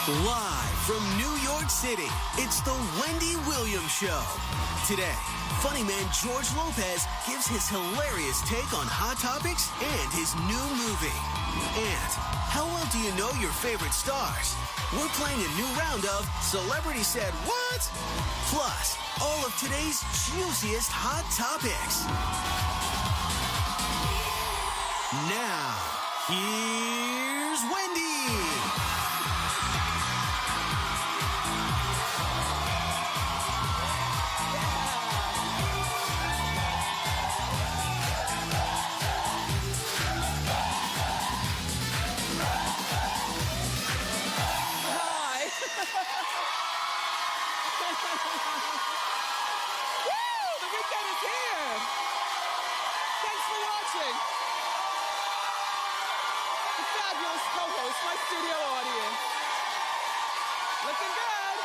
Live from New York City, it's the Wendy Williams Show. Today, funny man George Lopez gives his hilarious take on hot topics and his new movie. And how well do you know your favorite stars? We're playing a new round of Celebrity Said What? Plus, all of today's juiciest hot topics. Now, here's Wendy. My studio audience. Looking good.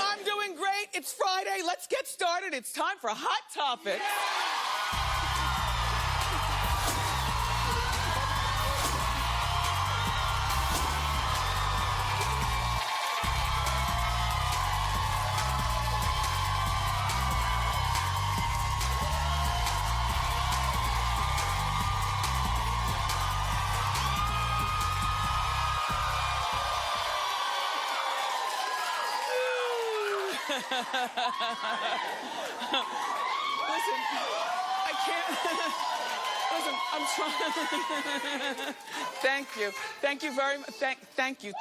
I'm doing great. It's Friday. Let's get started. It's time for Hot Topics. Listen, I can't. Listen, I'm trying. Thank you very much. Thank you.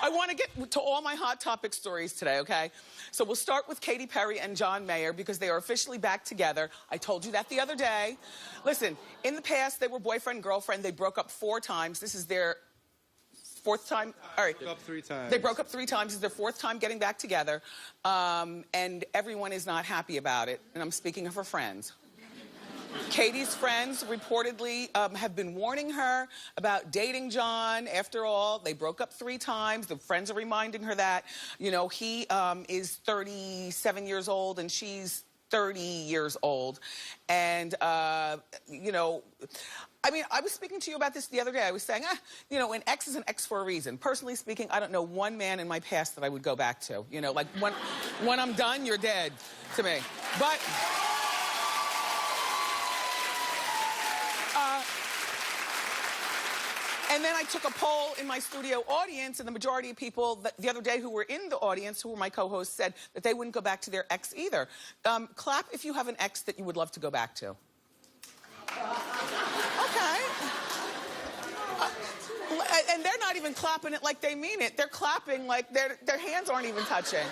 I want to get to all my Hot Topic stories today, okay? So we'll start with Katy Perry and John Mayer because they are officially back together. I told you that the other day. Listen, in the past, they were boyfriend-girlfriend. They broke up 4 times. This is their 4th time? All right. Broke up 3 times. They broke up 3 times. It's their 4th time getting back together. And everyone is not happy about it. And I'm speaking of her friends. Katie's friends reportedly have been warning her about dating John. After all, they broke up 3 times. The friends are reminding her that, you know, he is 37 years old and she's 30 years old. And, you know, I mean, I was speaking to you about this the other day. I was saying, you know, an ex is an ex for a reason. Personally speaking, I don't know one man in my past that I would go back to. You know, like, when I'm done, you're dead to me. But... and then I took a poll in my studio audience, and the majority of people the other day who were in the audience, who were my co-hosts, said that they wouldn't go back to their ex either. Clap if you have an ex that you would love to go back to. Okay. And they're not even clapping it like they mean it. They're clapping like their hands aren't even touching.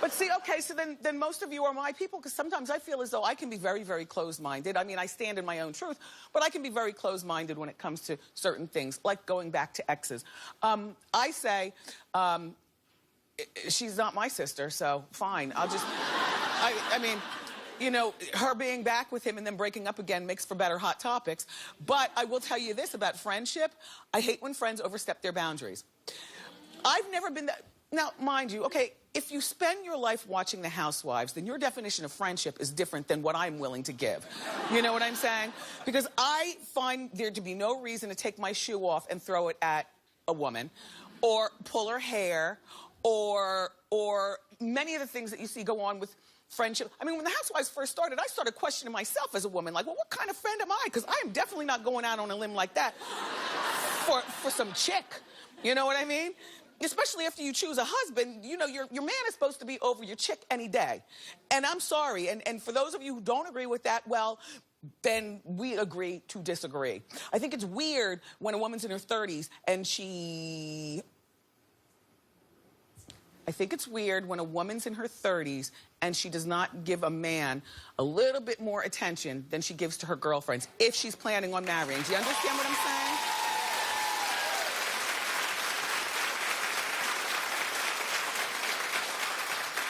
But see, okay, so then most of you are my people, because sometimes I feel as though I can be very, very closed-minded. I mean, I stand in my own truth, but I can be very closed-minded when it comes to certain things, like going back to exes. I say, she's not my sister, so fine. I'll just, I mean, you know, her being back with him and then breaking up again makes for better Hot Topics. But I will tell you this about friendship. I hate when friends overstep their boundaries. I've never been that... Now, mind you, okay, if you spend your life watching The Housewives, then your definition of friendship is different than what I'm willing to give. You know what I'm saying? Because I find there to be no reason to take my shoe off and throw it at a woman, or pull her hair, or many of the things that you see go on with friendship. I mean, when The Housewives first started, I started questioning myself as a woman, like, well, what kind of friend am I? Because I am definitely not going out on a limb like that for some chick. You know what I mean? Especially after you choose a husband, you know, your man is supposed to be over your chick any day. And I'm sorry, and for those of you who don't agree with that, well, then we agree to disagree. I think it's weird when a woman's in her 30s and I think it's weird when a woman's in her 30s and she does not give a man a little bit more attention than she gives to her girlfriends, if she's planning on marrying. Do you understand what I'm saying?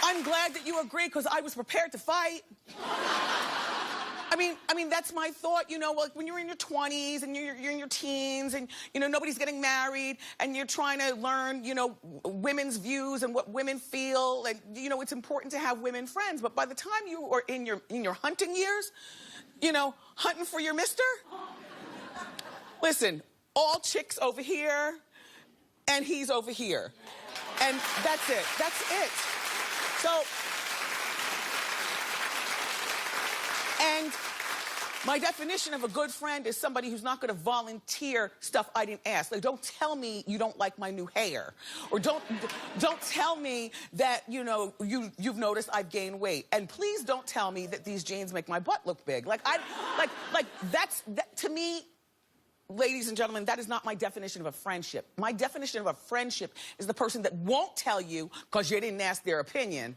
I'm glad that you agree, because I was prepared to fight. I mean, that's my thought, you know, like when you're in your 20s and you're in your teens and, you know, nobody's getting married and you're trying to learn, you know, women's views and what women feel, and, you know, it's important to have women friends. But by the time you are in your hunting years, you know, hunting for your mister, listen, all chicks over here, and he's over here. And that's it. That's it. So, and my definition of a good friend is somebody who's not going to volunteer stuff I didn't ask. Like, don't tell me you don't like my new hair, or don't tell me that you've noticed I've gained weight, and please don't tell me that these jeans make my butt look big. Like that to me. Ladies and gentlemen, that is not my definition of a friendship. My definition of a friendship is the person that won't tell you because you didn't ask their opinion,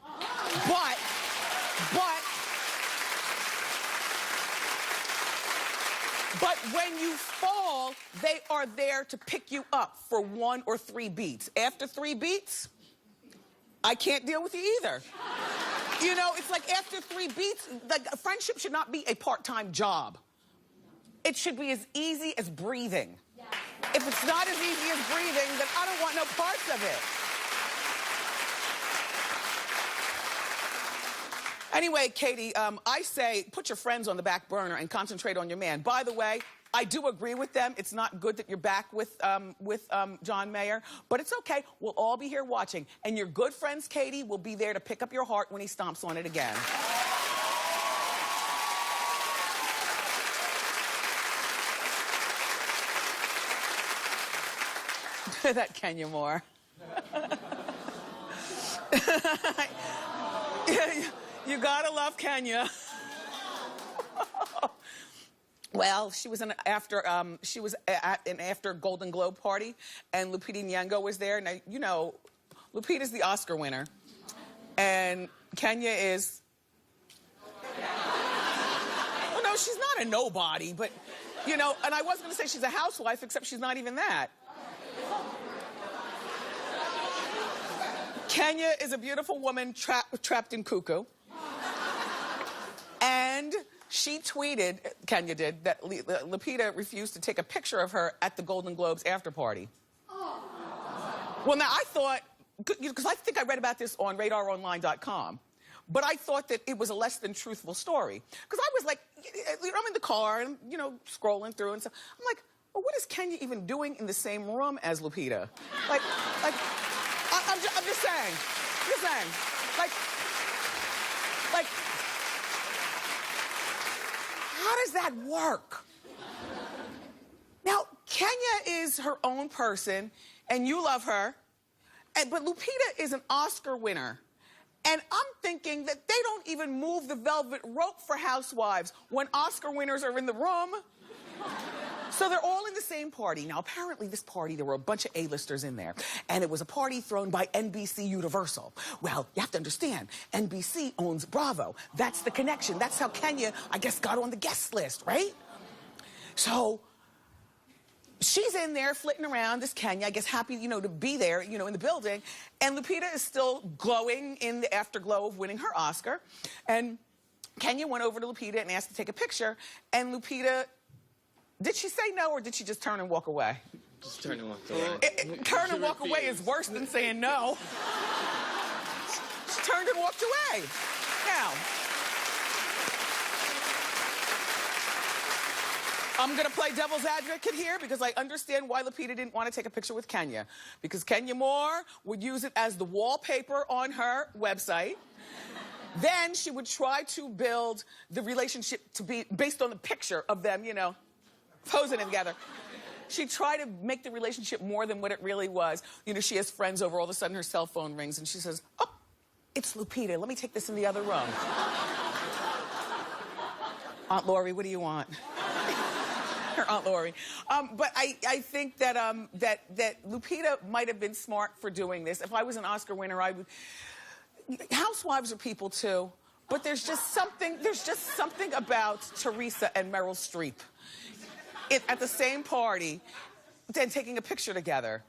but when you fall, they are there to pick you up for 1 or 3 beats. After 3 beats, I can't deal with you either. You know, it's like after 3 beats, like a friendship should not be a part-time job. It should be as easy as breathing. Yes. If it's not as easy as breathing, then I don't want no parts of it. Anyway, Katie, I say put your friends on the back burner and concentrate on your man. By the way, I do agree with them. It's not good that you're back with John Mayer, but it's okay. We'll all be here watching. And your good friends, Katie, will be there to pick up your heart when he stomps on it again. That Kenya Moore. You gotta love Kenya. Well, she was at an after Golden Globe party, and Lupita Nyong'o was there. Now, you know, Lupita's the Oscar winner, and Kenya is. Well, no, she's not a nobody, but you know. And I was going to say she's a housewife, except she's not even that. Kenya is a beautiful woman trapped in cuckoo. And she tweeted, Kenya did, that Lupita refused to take a picture of her at the Golden Globes after party. Well, now I thought, because I think I read about this on radaronline.com, but I thought that it was a less than truthful story. Because I was like, I'm in the car and, you know, scrolling through and stuff. I'm like, well, what is Kenya even doing in the same room as Lupita? I'm just saying. Like, how does that work? Now, Kenya is her own person, and you love her, but Lupita is an Oscar winner. And I'm thinking that they don't even move the velvet rope for housewives when Oscar winners are in the room. So they're all in the same party. Now, apparently this party, there were a bunch of A-listers in there. And it was a party thrown by NBC Universal. Well, you have to understand, NBC owns Bravo. That's the connection. That's how Kenya, I guess, got on the guest list, right? So she's in there flitting around, this Kenya, I guess happy, you know, to be there, you know, in the building. And Lupita is still glowing in the afterglow of winning her Oscar. And Kenya went over to Lupita and asked to take a picture. And Lupita... Did she say no, or did she just turn and walk away? Just turn and walk away. Turn and walk away is worse than saying no. She turned and walked away. Now, I'm going to play devil's advocate here because I understand why Lupita didn't want to take a picture with Kenya. Because Kenya Moore would use it as the wallpaper on her website. Then she would try to build the relationship to be based on the picture of them, you know, posing together. She tried to make the relationship more than what it really was. You know, she has friends over. All of a sudden, her cell phone rings, and she says, oh, it's Lupita. Let me take this in the other room. Aunt Lori, what do you want? Her Aunt Lori. But I think that, that Lupita might have been smart for doing this. If I was an Oscar winner, I would... Housewives are people, too. But there's just something about Teresa and Meryl Streep at the same party and taking a picture together.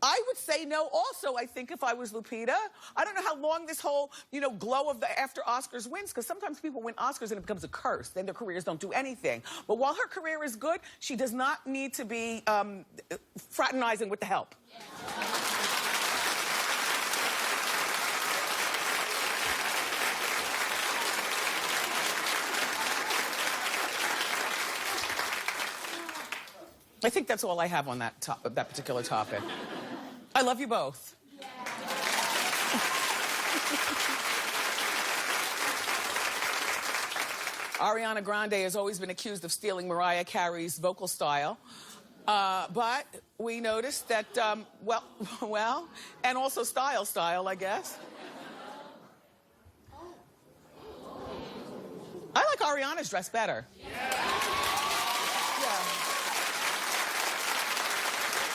I would say no also, I think, if I was Lupita. I don't know how long this whole, you know, glow of the after Oscars wins, because sometimes people win Oscars and it becomes a curse. Then their careers don't do anything. But while her career is good, she does not need to be fraternizing with the help. I think that's all I have on that particular topic. I love you both. Ariana Grande has always been accused of stealing Mariah Carey's vocal style. But we noticed that, well, and also style, I guess. I like Ariana's dress better. Yeah.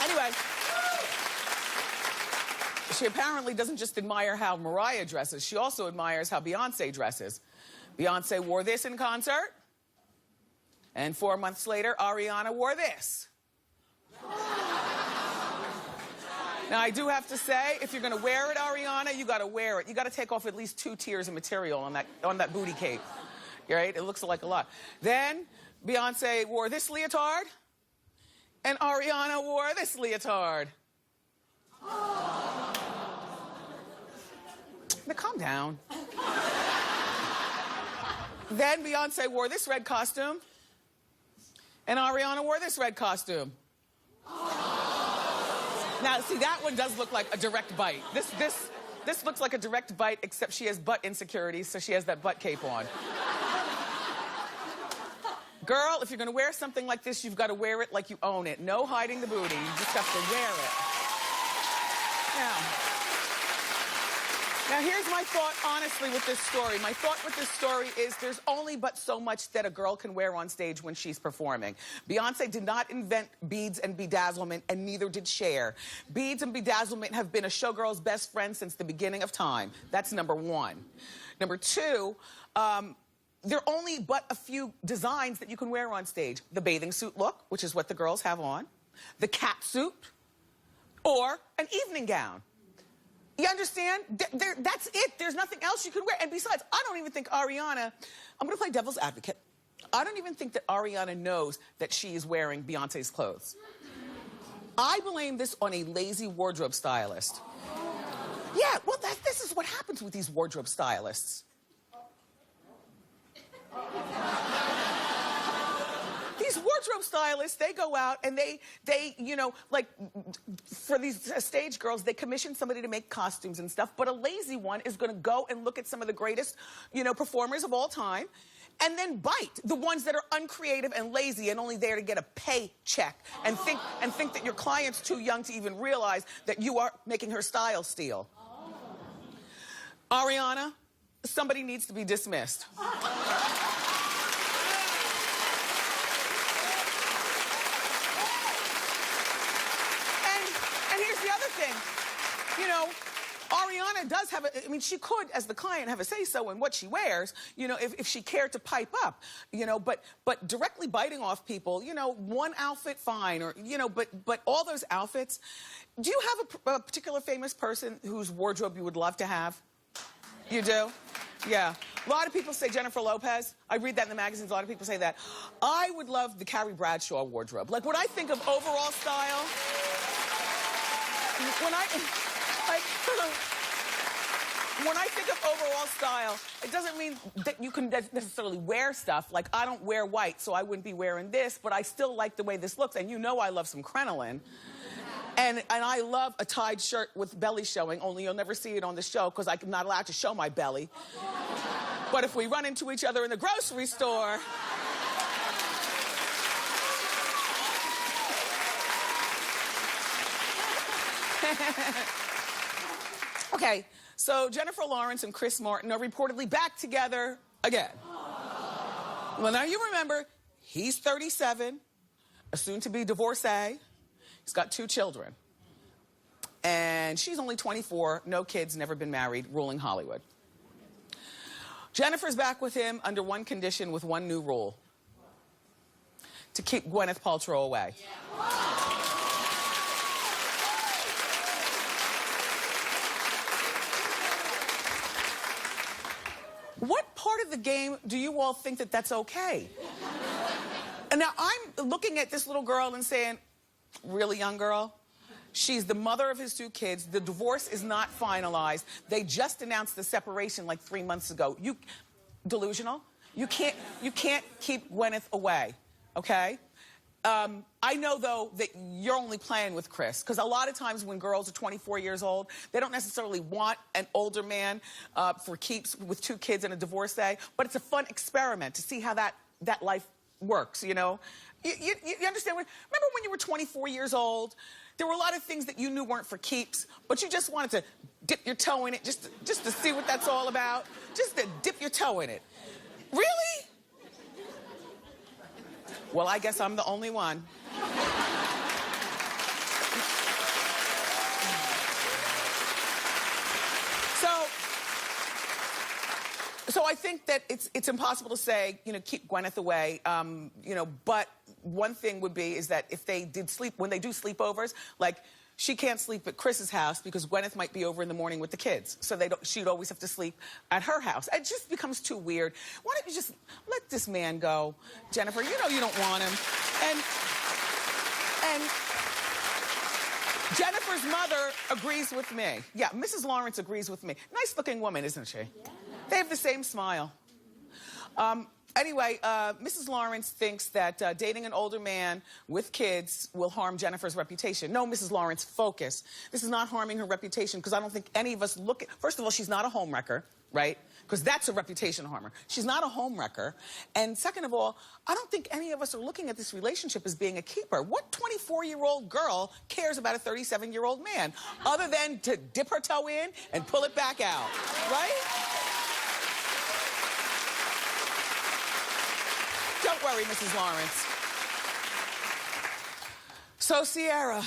Anyway, she apparently doesn't just admire how Mariah dresses, she also admires how Beyonce dresses. Beyonce wore this in concert, and 4 months later, Ariana wore this. Now, I do have to say, if you're going to wear it, Ariana, you got to wear it. You got to take off at least 2 tiers of material on that booty cape. Right? It looks like a lot. Then, Beyonce wore this leotard, and Ariana wore this leotard. Now, calm down. Then Beyonce wore this red costume, and Ariana wore this red costume. Now, see, that one does look like a direct bite. This looks like a direct bite, except she has butt insecurities, so she has that butt cape on. Girl, if you're going to wear something like this, you've got to wear it like you own it. No hiding the booty. You just have to wear it. Now, here's my thought, honestly, with this story. My thought with this story is there's only but so much that a girl can wear on stage when she's performing. Beyonce did not invent beads and bedazzlement, and neither did Cher. Beads and bedazzlement have been a showgirl's best friend since the beginning of time. That's number one. Number two, there are only but a few designs that you can wear on stage. The bathing suit look, which is what the girls have on, the cat suit, or an evening gown. You understand? That's it. There's nothing else you can wear. And besides, I don't even think Ariana, I'm going to play devil's advocate. I don't even think that Ariana knows that she is wearing Beyonce's clothes. I blame this on a lazy wardrobe stylist. Yeah, well, this is what happens with these wardrobe stylists. These wardrobe stylists, they go out and they you know, like, for these stage girls, they commission somebody to make costumes and stuff, but a lazy one is going to go and look at some of the greatest, you know, performers of all time and then bite the ones that are uncreative and lazy and only there to get a paycheck and think that your client's too young to even realize that you are making her style steal. Ariana, somebody needs to be dismissed. You know, Ariana does have I mean, she could, as the client, have a say-so in what she wears, you know, if she cared to pipe up, you know, but directly biting off people, you know, one outfit, fine, or, you know, but all those outfits. Do you have a particular famous person whose wardrobe you would love to have? You do? Yeah. A lot of people say Jennifer Lopez. I read that in the magazines. A lot of people say that. I would love the Carrie Bradshaw wardrobe. Like, when I think of overall style, when I think of overall style, it doesn't mean that you can necessarily wear stuff. Like, I don't wear white, so I wouldn't be wearing this, but I still like the way this looks. And you know I love some crinoline. And I love a tied shirt with belly showing, only you'll never see it on the show because I'm not allowed to show my belly. But if we run into each other in the grocery store... Okay, so Jennifer Lawrence and Chris Martin are reportedly back together again. Well, now you remember, he's 37, a soon-to-be divorcee. He's got 2 children. And she's only 24, no kids, never been married, ruling Hollywood. Jennifer's back with him under one condition with one new rule: to keep Gwyneth Paltrow away. What part of the game do you all think that that's okay? And now I'm looking at this little girl and saying, really, young girl? She's the mother of his 2 kids. The divorce is not finalized. They just announced the separation like 3 months ago. You delusional? You can't keep Gwyneth away, okay? I know, though, that you're only playing with Chris, because a lot of times when girls are 24 years old, they don't necessarily want an older man for keeps with 2 kids and a divorcee, but it's a fun experiment to see how that life works, you know? You understand? Remember when you were 24 years old? There were a lot of things that you knew weren't for keeps, but you just wanted to dip your toe in it just to see what that's all about. Just to dip your toe in it. Really? Well, I guess I'm the only one. So I think that it's impossible to say, you know, keep Gwyneth away, you know, but one thing would be is that if they did when they do sleepovers, like, she can't sleep at Chris's house because Gwyneth might be over in the morning with the kids. So she'd always have to sleep at her house. It just becomes too weird. Why don't you just let this man go, Jennifer? You know you don't want him. And Jennifer's mother agrees with me. Yeah, Mrs. Lawrence agrees with me. Nice-looking woman, isn't she? Yeah. They have the same smile. Anyway, Mrs. Lawrence thinks that dating an older man with kids will harm Jennifer's reputation. No, Mrs. Lawrence, focus. This is not harming her reputation, because I don't think any of us look at... First of all, she's not a homewrecker, right? Because that's a reputation harmer. She's not a homewrecker. And second of all, I don't think any of us are looking at this relationship as being a keeper. What 24-year-old girl cares about a 37-year-old man, other than to dip her toe in and pull it back out, right? Don't worry, Mrs. Lawrence. So, Sierra.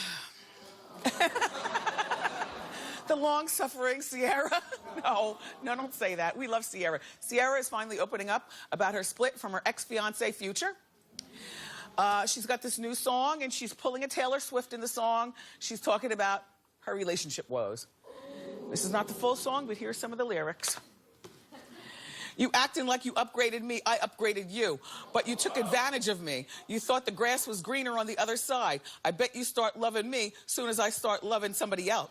The long-suffering Sierra. No, don't say that. We love Sierra. Sierra is finally opening up about her split from her ex-fiancé, Future. She's got this new song, and she's pulling a Taylor Swift in the song. She's talking about her relationship woes. This is not the full song, but here's some of the lyrics. You acting like you upgraded me, I upgraded you. But you took advantage of me. You thought the grass was greener on the other side. I bet you start loving me soon as I start loving someone else.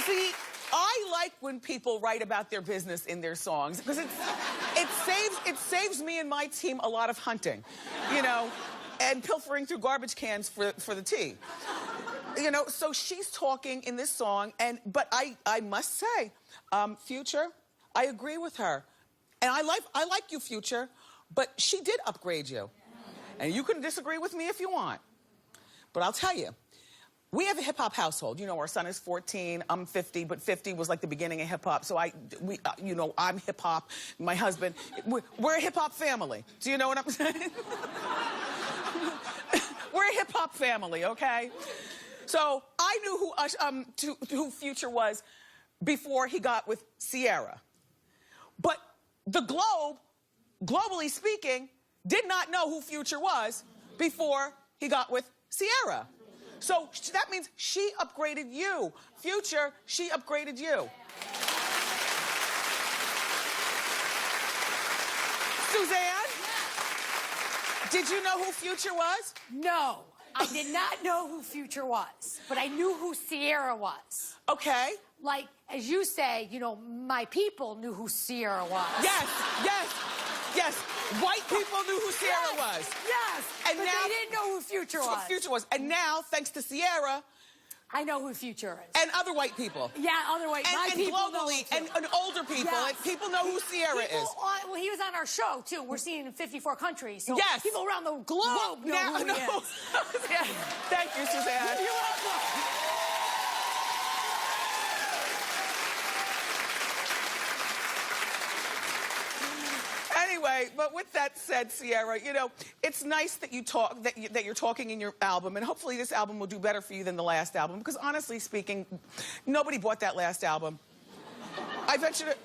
See, I like when people write about their business in their songs, because it saves me and my team a lot of hunting, you know, and pilfering through garbage cans for the tea. You know, so she's talking in this song, but I must say, Future, I agree with her. And I like you, Future, but she did upgrade you. And you can disagree with me if you want. But I'll tell you, we have a hip-hop household. You know, our son is 14, I'm 50, but 50 was like the beginning of hip-hop. So you know, I'm hip-hop, my husband. We're a hip-hop family. Do you know what I'm saying? We're a hip-hop family, okay? So I knew who Future was before he got with Sierra. But the globe, globally speaking, did not know who Future was before he got with Sierra. So that means she upgraded you. Future, she upgraded you. Suzanne, did you know who Future was? No, I did not know who Future was, but I knew who Sierra was. Okay. Like, as you say, you know, my people knew who Sierra was. Yes. White people knew who Sierra was. Yes, and but now, they didn't know who Future was. And now, thanks to Sierra, I know who Future is. And other white people. Yeah, other white people. And globally, and older people. Yes. And people know who Sierra is. Well, he was on our show, too. We're seeing in 54 countries. So yes. People around the globe know who he is. Yeah. Thank you, Suzanne. You're welcome. Anyway, but with that said, Sierra, you know, it's nice that you're talking in your album, and hopefully this album will do better for you than the last album, because honestly speaking, nobody bought that last album. I venture to...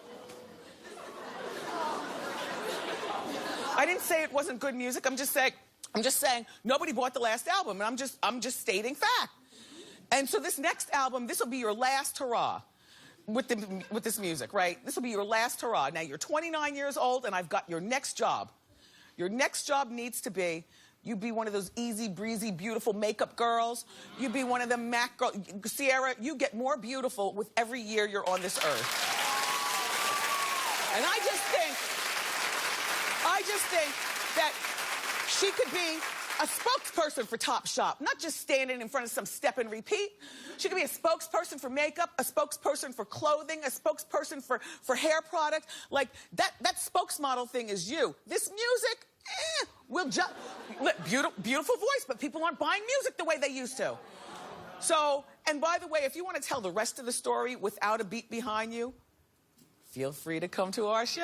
I didn't say it wasn't good music. I'm just saying nobody bought the last album, and I'm just stating fact. And so this next album, this will be your last hurrah with this music, right? This will be your last hurrah. Now, you're 29 years old, and I've got your next job. Your next job needs to be, You'd be one of those easy breezy, beautiful makeup girls. You'd be one of the MAC girls. Sierra, you get more beautiful with every year you're on this earth. And I just think that she could be a spokesperson for Topshop, not just standing in front of some step and repeat. She could be a spokesperson for makeup, a spokesperson for clothing, a spokesperson for hair product. Like, that spokesmodel thing is you. This music, we'll just... Beautiful voice, but people aren't buying music the way they used to. So, and by the way, if you want to tell the rest of the story without a beat behind you, feel free to come to our show.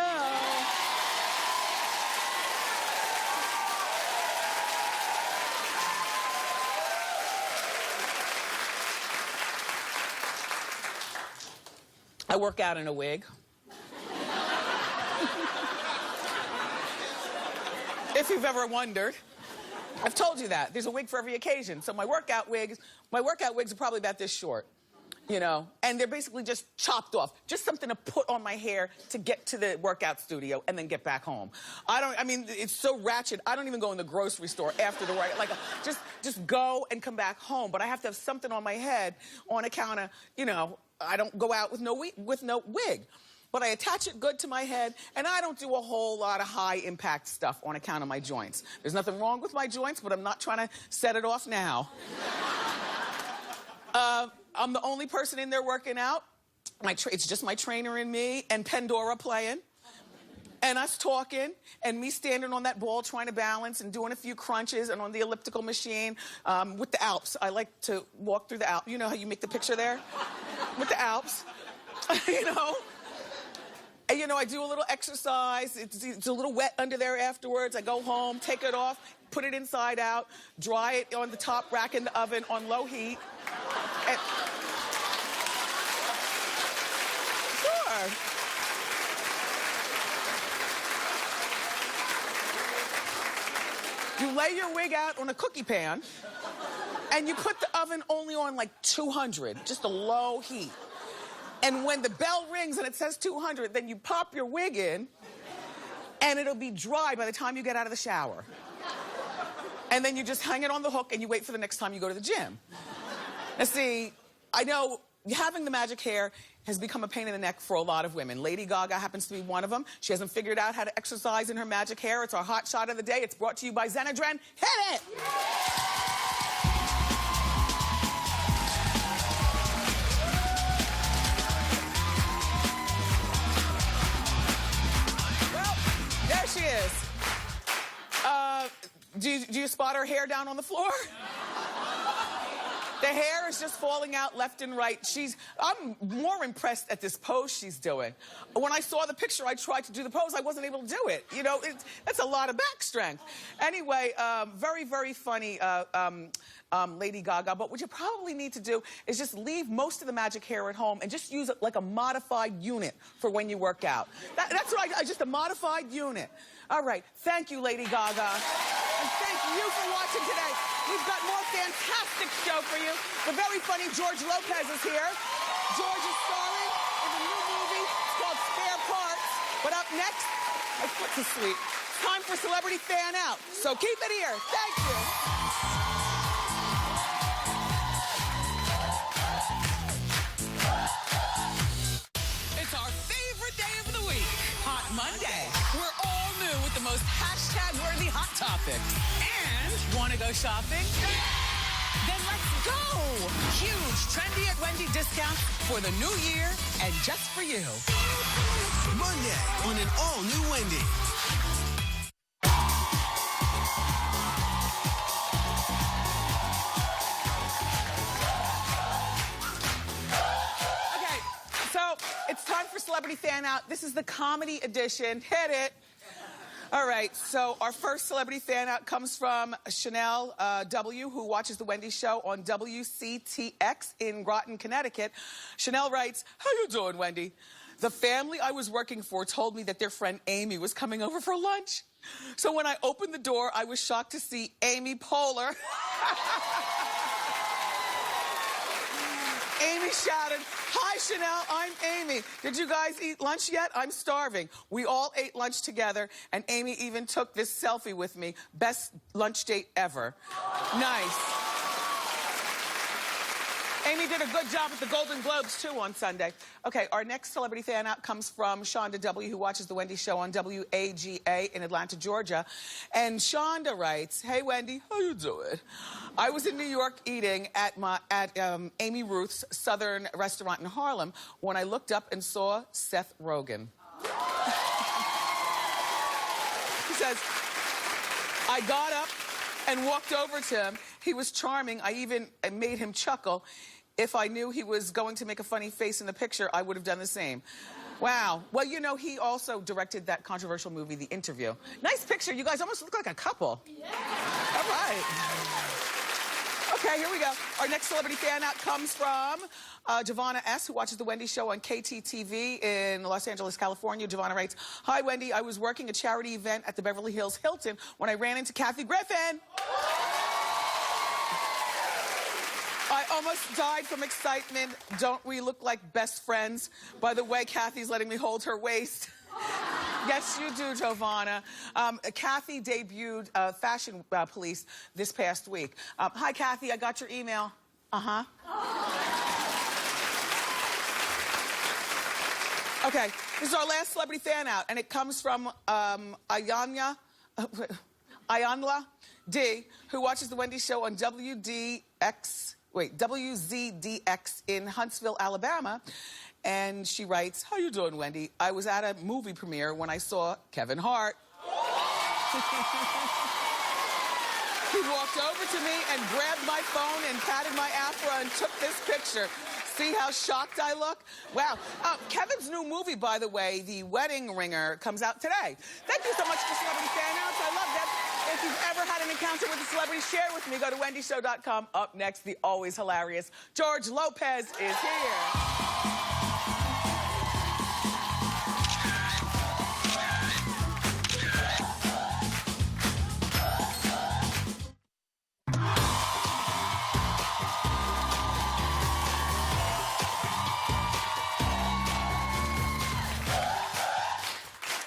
I work out in a wig. If you've ever wondered, I've told you that. There's a wig for every occasion. So my workout wigs are probably about this short, you know, and they're basically just chopped off. Just something to put on my hair to get to the workout studio and then get back home. I mean, it's so ratchet, I don't even go in the grocery store after the workout. Like, just go and come back home. But I have to have something on my head on account of, you know, I don't go out with no wig. But I attach it good to my head, and I don't do a whole lot of high-impact stuff on account of my joints. There's nothing wrong with my joints, but I'm not trying to set it off now. I'm the only person in there working out. It's just my trainer and me, and Pandora playing, and us talking, and me standing on that ball trying to balance and doing a few crunches and on the elliptical machine with the Alps. I like to walk through the Alps. You know how you make the picture there? With the Alps, you know? And, you know, I do a little exercise. It's a little wet under there afterwards. I go home, take it off, put it inside out, dry it on the top rack in the oven on low heat. And... Sure. You lay your wig out on a cookie pan, and you put the oven only on like 200, just a low heat. And when the bell rings and it says 200, then you pop your wig in, and it'll be dry by the time you get out of the shower. And then you just hang it on the hook and you wait for the next time you go to the gym. Now, see, I know having the magic hair has become a pain in the neck for a lot of women. Lady Gaga happens to be one of them. She hasn't figured out how to exercise in her magic hair. It's our hot shot of the day. It's brought to you by Xenadren. Hit it! She is. Do you spot her hair down on the floor? The hair is just falling out left and right. I'm more impressed at this pose she's doing. When I saw the picture, I tried to do the pose. I wasn't able to do it. You know, that's a lot of back strength. Anyway, very, very funny, Lady Gaga. But what you probably need to do is just leave most of the magic hair at home and just use it like a modified unit for when you work out. That's what just a modified unit. All right. Thank you, Lady Gaga. And thank you for watching today. We've got more fantastic show for you. The very funny George Lopez is here. George is starring in a new movie. It's called Spare Parts. But up next, my foot's asleep. It's time for Celebrity Fan Out. So keep it here. Thank you. It's our favorite day of the week, Hot Monday. We're all new with the most hashtag-worthy hot topics. And want to go shopping? Then let's go! Huge Trendy at Wendy discounts for the new year and just for you. Monday on an all-new Wendy. Okay, so it's time for Celebrity Fan Out. This is the comedy edition. Hit it. All right, so our first Celebrity Fan Out comes from Chanel W., who watches The Wendy Show on WCTX in Groton, Connecticut. Chanel writes, "How you doing, Wendy? The family I was working for told me that their friend Amy was coming over for lunch. So when I opened the door, I was shocked to see Amy Poehler Amy shouted, "Hi, Chanel, I'm Amy. Did you guys eat lunch yet? I'm starving." We all ate lunch together, and Amy even took this selfie with me. Best lunch date ever. Nice. Amy did a good job at the Golden Globes, too, on Sunday. Okay, our next celebrity fan out comes from Shonda W., who watches The Wendy Show on WAGA in Atlanta, Georgia. And Shonda writes, "Hey, Wendy, how you doing? I was in New York eating at Amy Ruth's Southern restaurant in Harlem when I looked up and saw Seth Rogen." He says, "I got up and walked over to him. He was charming. I even made him chuckle. If I knew he was going to make a funny face in the picture, I would have done the same." Wow. Well, you know, he also directed that controversial movie, The Interview. Nice picture. You guys almost look like a couple. Yeah. All right. Okay, here we go. Our next celebrity fan out comes from Giovanna S., who watches The Wendy Show on KTTV in Los Angeles, California. Giovanna writes, "Hi, Wendy. I was working a charity event at the Beverly Hills Hilton when I ran into Kathy Griffin. I almost died from excitement. Don't we look like best friends? By the way, Kathy's letting me hold her waist." Yes, you do, Giovanna. Kathy debuted Fashion Police this past week. Hi, Kathy. I got your email. Uh-huh. Okay, this is our last celebrity fan out, and it comes from Ayanla D., who watches The Wendy Show on WZDX in Huntsville, Alabama. And she writes, "How you doing, Wendy? I was at a movie premiere when I saw Kevin Hart. He walked over to me and grabbed my phone and patted my afro and took this picture. See how shocked I look? Wow." Kevin's new movie, by the way, The Wedding Ringer, comes out today. Thank you so much for Celebrity Fan Outs. I love that. If you've ever had an encounter with a celebrity, share with me. Go to wendyshow.com. Up next, the always hilarious George Lopez is here.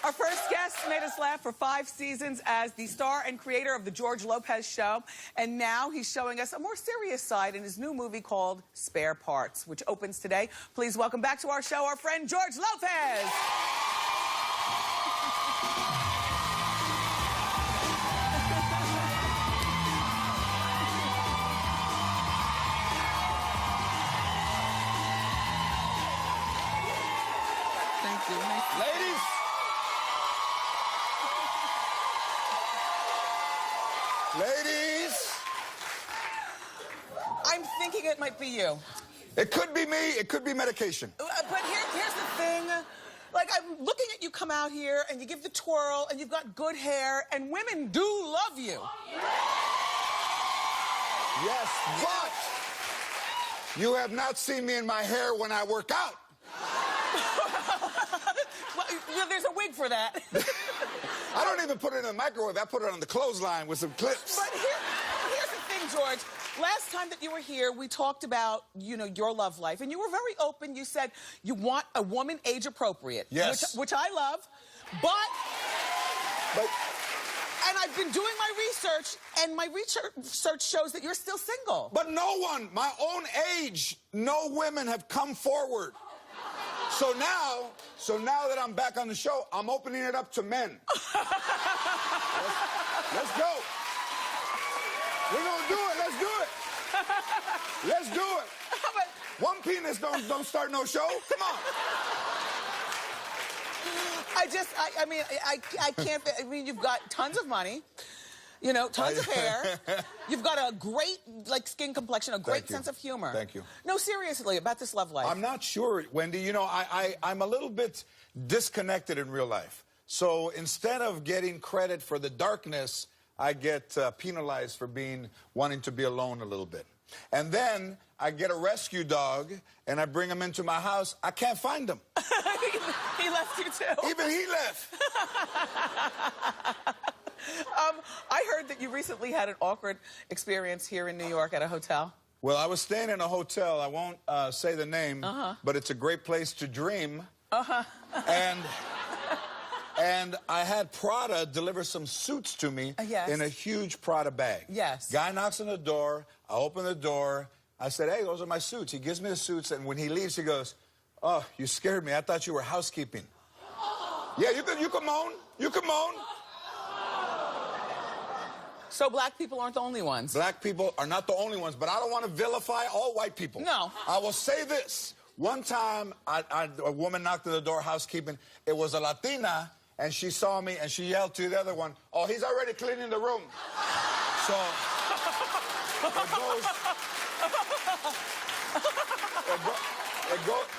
Our first guest made us laugh for 5 seasons as the star and creator of The George Lopez Show. And now he's showing us a more serious side in his new movie called Spare Parts, which opens today. Please welcome back to our show our friend George Lopez. Thank you. Ladies. Ladies. I'm thinking it might be you. It could be me. It could be medication. But here's the thing. Like, I'm looking at you come out here, and you give the twirl, and you've got good hair, and women do love you. Yes, but you have not seen me in my hair when I work out. Well, there's a wig for that. I don't even put it in the microwave. I put it on the clothesline with some clips. But here's the thing, George. Last time that you were here, we talked about, you know, your love life. And you were very open. You said you want a woman age appropriate. Yes. Which I love. But and I've been doing my research, and my research shows that you're still single. But no one, my own age, no women have come forward. So now that I'm back on the show, I'm opening it up to men. Let's go. We're gonna do it. Let's do it. Let's do it. One penis don't start no show. Come on. I can't. I mean, you've got tons of money. You know, tons of hair. You've got a great, like, skin complexion, a great sense of humor. Thank you. No, seriously, about this love life. I'm not sure, Wendy. You know, I'm a little bit disconnected in real life. So instead of getting credit for the darkness, I get penalized for wanting to be alone a little bit. And then I get a rescue dog, and I bring him into my house. I can't find him. He left you, too. Even he left. I heard that you recently had an awkward experience here in New York at a hotel. Well, I was staying in a hotel. I won't say the name, but it's a great place to dream. And I had Prada deliver some suits to me in a huge Prada bag. Yes. Guy knocks on the door. I open the door. I said, hey, those are my suits. He gives me the suits, and when he leaves, he goes, oh, you scared me. I thought you were housekeeping. Yeah, you can moan. You can moan. So black people aren't the only ones. Black people are not the only ones, but I don't want to vilify all white people. No. I will say this. One time, a woman knocked on the door, housekeeping. It was a Latina, and she saw me, and she yelled to the other one, oh, he's already cleaning the room. So,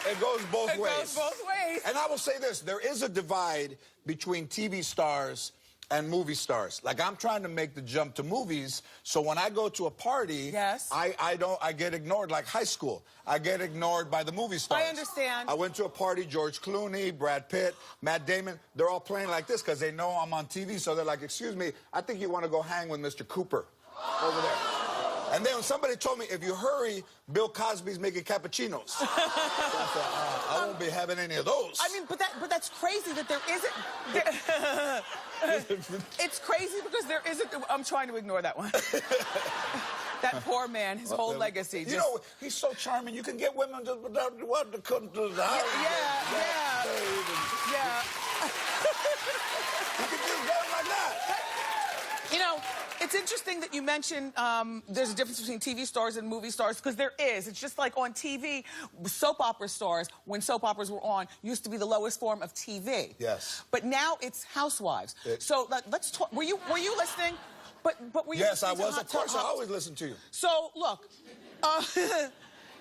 it goes both ways. It goes both ways. And I will say this. There is a divide between TV stars and movie stars. Like, I'm trying to make the jump to movies, so when I go to a party, I get ignored like high school. I get ignored by the movie stars. I understand. I went to a party, George Clooney, Brad Pitt, Matt Damon, they're all playing like this because they know I'm on TV, so they're like, excuse me, I think you want to go hang with Mr. Cooper over there. And then somebody told me, if you hurry, Bill Cosby's making cappuccinos. So I won't be having any of those. I mean, but that's crazy that there isn't... it's crazy because there isn't... I'm trying to ignore that one. That poor man, his whole legacy. You know, he's so charming. You can get women to what to come to the house. Yeah. You can just go like that. You know, it's interesting that you mentioned there's a difference between TV stars and movie stars, because there is. It's just like on TV, soap opera stars, when soap operas were on, used to be the lowest form of TV. Yes. But now it's housewives. So let's talk. Were you listening? But were you? Yes, I listening to was. Of course, I always listen to you. So look.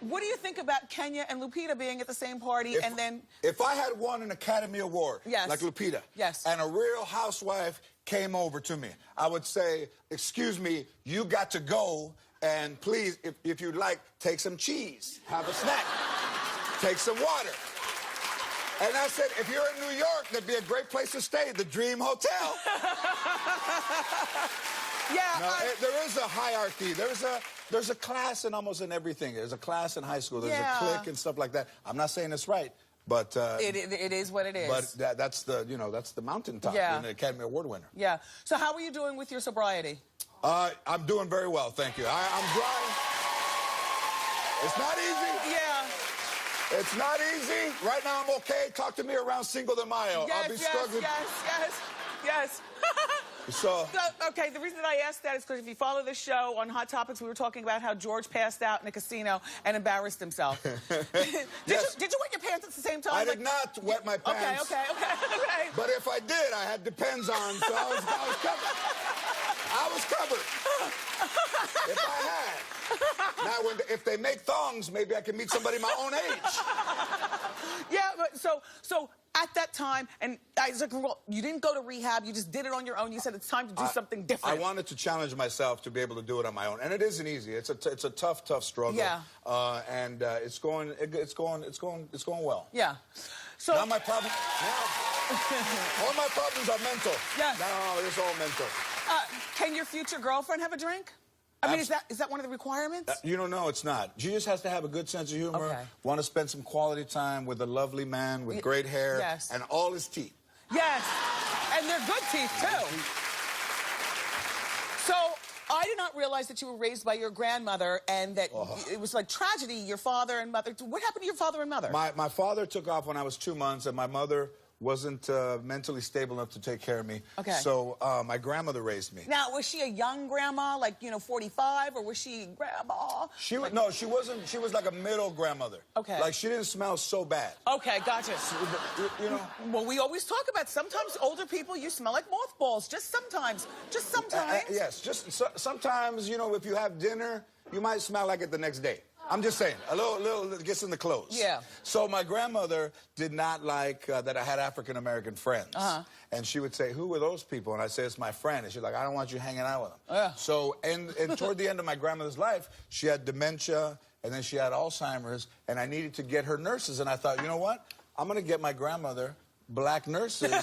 What do you think about Kenya and Lupita being at the same party and then... If I had won an Academy Award, like Lupita, and a real housewife came over to me, I would say, excuse me, you got to go, and please, if you'd like, take some cheese, have a snack, take some water. And I said, if you're in New York, that'd be a great place to stay, the Dream Hotel. There is a hierarchy. There's a class in almost in everything. There's a class in high school. There's a clique and stuff like that. I'm not saying it's right, but it is what it is. But that's the mountaintop. Being an Academy Award winner. Yeah. So how are you doing with your sobriety? I'm doing very well, thank you. I'm dry. It's not easy. Yeah. It's not easy. Right now I'm okay. Talk to me around Cinco de Mayo. I'll be struggling. Yes. So, okay, the reason that I asked that is because if you follow the show on Hot Topics, we were talking about how George passed out in a casino and embarrassed himself. Did you wet your pants at the same time? I did not wet my pants. Okay. But if I did, I had Depends on, so I was covered. I was covered. If I had. Now, if they make thongs, maybe I can meet somebody my own age. Yeah, but so at that time, and I was like, well, you didn't go to rehab, you just did it on your own. You said it's time to do something different. I wanted to challenge myself to be able to do it on my own, and it isn't easy. It's a tough struggle. Yeah. And it's going well. Yeah. So now my problem. All my problems are mental. Yes. No, it's all mental. Can your future girlfriend have a drink? I mean, is that one of the requirements? You don't know, it's not. She just has to have a good sense of humor, want to spend some quality time with a lovely man with great hair and all his teeth. Yes, and they're good teeth, too. So, I did not realize that you were raised by your grandmother and that it was like tragedy, your father and mother. What happened to your father and mother? My father took off when I was 2 months, and my mother wasn't mentally stable enough to take care of me. Okay. So my grandmother raised me. Now, was she a young grandma, like, 45, or was she grandma? No, she wasn't. She was like a middle grandmother. Okay. Like, she didn't smell so bad. Okay, gotcha. You know? Well, we always talk about sometimes older people, you smell like mothballs. Just sometimes. Just sometimes. Yes, sometimes, if you have dinner, you might smell like it the next day. I'm just saying, a little gets in the clothes. Yeah. So my grandmother did not like that I had African-American friends. And she would say, who were those people? And I say, it's my friend. And she's like, I don't want you hanging out with them. So, and toward the end of my grandmother's life, she had dementia, and then she had Alzheimer's, and I needed to get her nurses. And I thought, you know what? I'm going to get my grandmother black nurses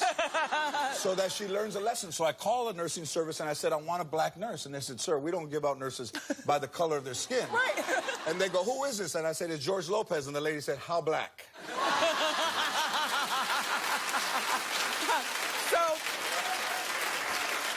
so that she learns a lesson. So I called the nursing service and I said, I want a black nurse. And they said, sir, we don't give out nurses by the color of their skin. Right. And they go, who is this? And I said, it's George Lopez. And the lady said, how black? So,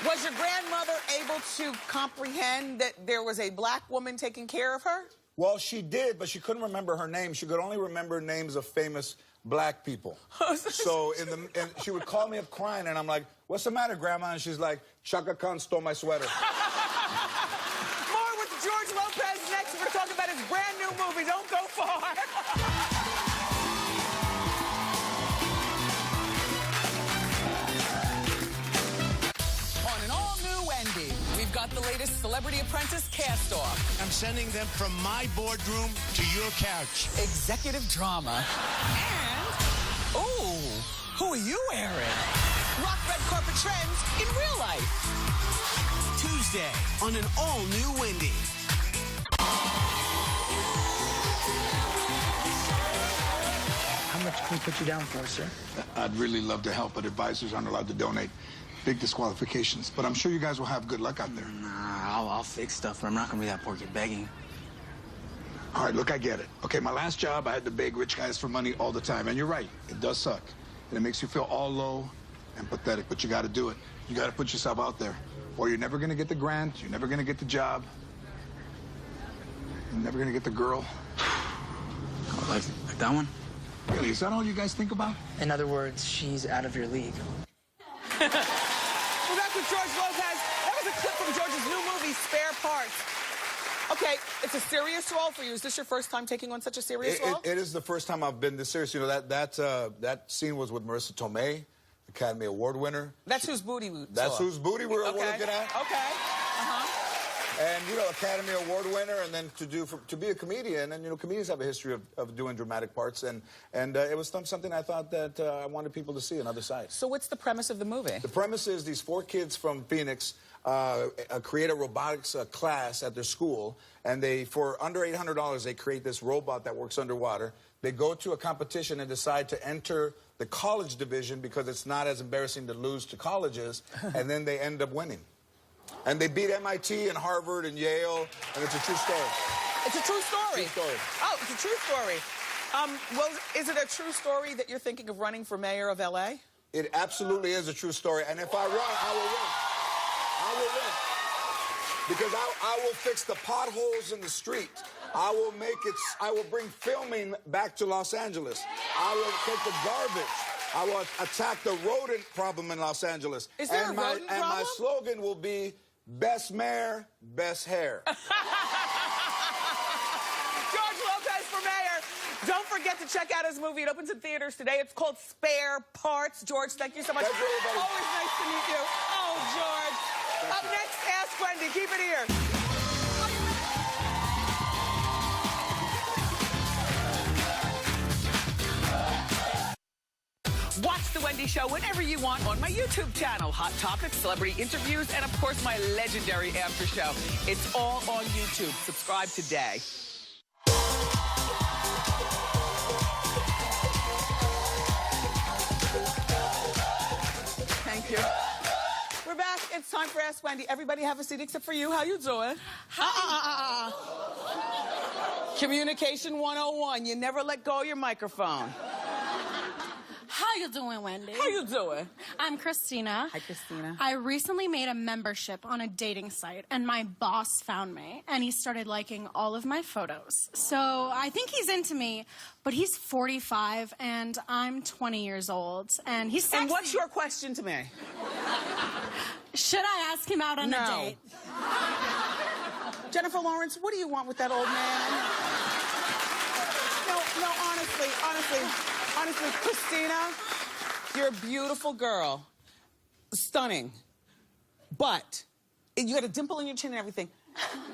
was your grandmother able to comprehend that there was a black woman taking care of her? Well, she did, but she couldn't remember her name. She could only remember names of famous black people. So and she would call me up crying, and I'm like, what's the matter, Grandma? And she's like, Chaka Khan stole my sweater. More with George Lopez next. We're talking about his brand new movie. Don't go far. On an all-new Wendy, we've got the latest Celebrity Apprentice cast-off. I'm sending them from my boardroom to your couch. Executive drama. And, ooh, who are you wearing? Rock red carpet trends in real life. Tuesday on an all-new Wendy. How much can we put you down for, sir? I'd really love to help, but advisors aren't allowed to donate. Big disqualifications. But I'm sure you guys will have good luck out there. Nah, I'll fix stuff, but I'm not gonna be that poor kid begging. All right, look, I get it. Okay, my last job, I had to beg rich guys for money all the time. And you're right, it does suck. And it makes you feel all low and pathetic, but you gotta do it. You gotta put yourself out there. Or you're never gonna get the grant, you're never gonna get the job. You're never gonna get the girl. Oh, like that one? Really, is that all you guys think about? In other words, she's out of your league. We're back with George Lopez. That was a clip from George's new movie, Spare Parts. Okay, it's a serious role for you. Is this your first time taking on such a serious role? It is the first time I've been this serious. You know, that scene was with Marissa Tomei, Academy Award winner. That's whose booty we That's saw. whose booty we're looking at. Okay. And, you know, Academy Award winner, and then to be a comedian, and, you know, comedians have a history of doing dramatic parts, and it was something I thought that I wanted people to see, another side. So what's the premise of the movie? The premise is these 4 kids from Phoenix create a robotics class at their school, and for under $800, they create this robot that works underwater. They go to a competition and decide to enter the college division because it's not as embarrassing to lose to colleges, and then they end up winning. And they beat MIT and Harvard and Yale, and it's a true story. It's a true story. True story. Oh, it's a true story. Well, is it a true story that you're thinking of running for mayor of L.A.? It absolutely is a true story, and if I run, I will win. I will win. Because I will fix the potholes in the street. I will bring filming back to Los Angeles. I will take the garbage. I will attack the rodent problem in Los Angeles. Is there a rodent problem? And my slogan will be, best mayor, best hair. George Lopez for mayor. Don't forget to check out his movie. It opens in theaters today. It's called Spare Parts. George, thank you so much. Thank you, everybody. Always nice to meet you. Oh, George. Up next, Ask Wendy. Keep it here. Watch The Wendy Show whenever you want on my YouTube channel. Hot topics, celebrity interviews, and, of course, my legendary after show. It's all on YouTube. Subscribe today. Thank you. We're back. It's time for Ask Wendy. Everybody have a seat except for you. How you doing? Hi. Communication 101. You never let go of your microphone. How you doing, Wendy? How you doing? I'm Christina. Hi, Christina. I recently made a membership on a dating site, and my boss found me, and he started liking all of my photos. So I think he's into me, but he's 45, and I'm 20 years old, and he's sexy. And what's your question to me? Should I ask him out on a date? Jennifer Lawrence, what do you want with that old man? No, honestly, Christina, you're a beautiful girl. Stunning. But you got a dimple in your chin and everything.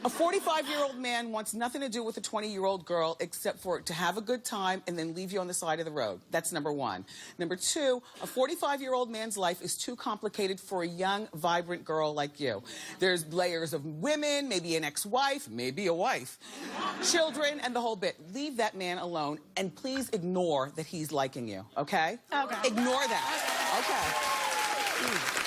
A 45-year-old man wants nothing to do with a 20-year-old girl except for to have a good time and then leave you on the side of the road. That's number one. Number two, a 45-year-old man's life is too complicated for a young, vibrant girl like you. There's layers of women, maybe an ex-wife, maybe a wife, children, and the whole bit. Leave that man alone, and please ignore that he's liking you, okay? Okay. Ignore that. Okay.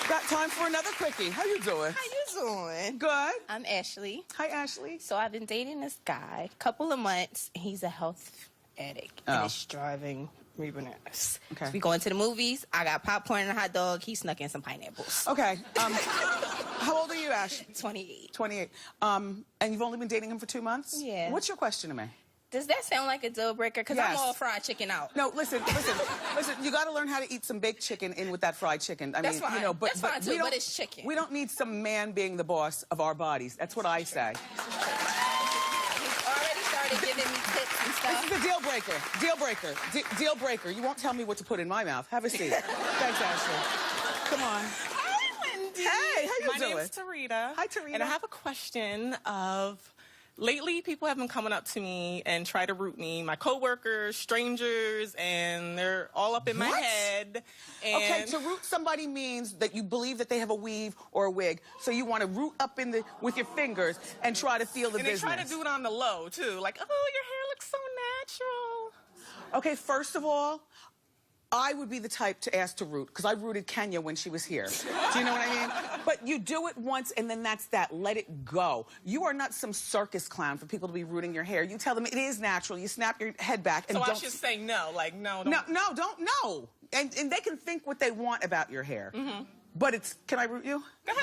Got time for another quickie. How you doing? How you doing? Good. I'm Ashley. Hi, Ashley. So I've been dating this guy a couple of months. He's a health addict, and it's driving me bananas. Okay. So we going to the movies. I got popcorn and a hot dog. He snuck in some pineapples. Okay. How old are you, Ash? 28. 28. And you've only been dating him for 2 months? Yeah. What's your question to me? Does that sound like a deal breaker? Because Yes. I'm all fried chicken out. No, listen. You got to learn how to eat some baked chicken in with that fried chicken. I That's mean, fine. you know, but That's fine, too, we don't- but it's chicken. We don't need some man being the boss of our bodies. That's what I say. He's already started giving me tips and stuff. This is a deal breaker. Deal breaker. Deal breaker. You won't tell me what to put in my mouth. Have a seat. Thanks, Ashley. Come on. Hi, Wendy. Hey, how you My doing? name's Tarita. Hi, Tarita. And I have a question of... Lately, people have been coming up to me and try to root me. My coworkers, strangers, and they're all up in my What? head. And Okay, to root somebody means that you believe that they have a weave or a wig, so you want to root up in the with your fingers and try to feel the and business. they try to do it on the low, too. Like, oh, your hair looks so natural. Okay, first of all, I would be the type to ask to root, because I rooted Kenya when she was here. Do you know what I mean? But you do it once, and then that's that. Let it go. You are not some circus clown for people to be rooting your hair. You tell them it is natural. You snap your head back and So don't... I should say no, like, no, don't. No. And they can think what they want about your hair. Mm-hmm. But it's... Can I root you? No,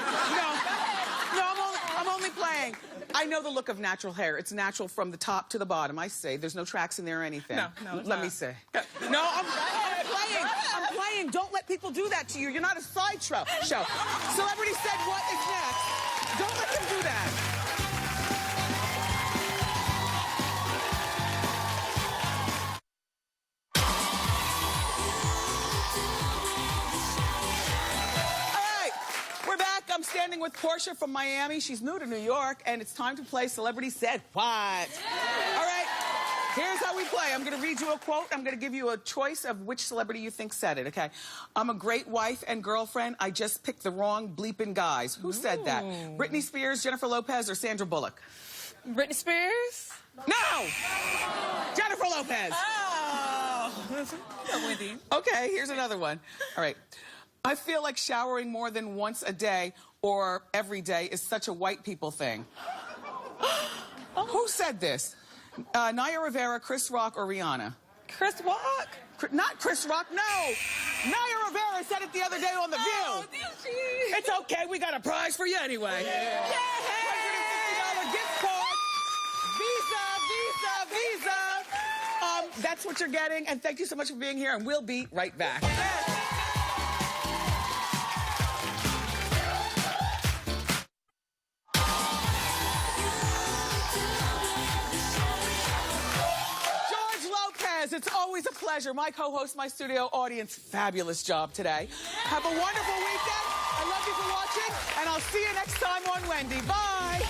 I'm only playing. I know the look of natural hair. It's natural from the top to the bottom, I say. There's no tracks in there or anything. No, it's Let not. me see. No, I'm playing. I'm playing. Don't let people do that to you. You're not a sideshow. Celebrity Said What is next. Don't let them do that. I'm standing with Portia from Miami. She's new to New York, and it's time to play Celebrity Said What. All right, here's how we play. I'm going to read you a quote. I'm going to give you a choice of which celebrity you think said it, okay? I'm a great wife and girlfriend. I just picked the wrong bleeping guys. Who said that? Britney Spears, Jennifer Lopez, or Sandra Bullock? Britney Spears? No! Jennifer Lopez. Oh. Wendy. Okay, here's another one. All right. I feel like showering more than once a day or every day is such a white people thing. Who said this? Naya Rivera, Chris Rock, or Rihanna? Chris Rock? Not Chris Rock, no. Naya Rivera said it the other day on The View. Oh, did she? It's okay, we got a prize for you anyway. Yeah. $150 gift card. Visa. That's what you're getting, and thank you so much for being here, and we'll be right back. It's always a pleasure. My co-host, my studio audience, fabulous job today. Have a wonderful weekend. I love you for watching, and I'll see you next time on Wendy. Bye.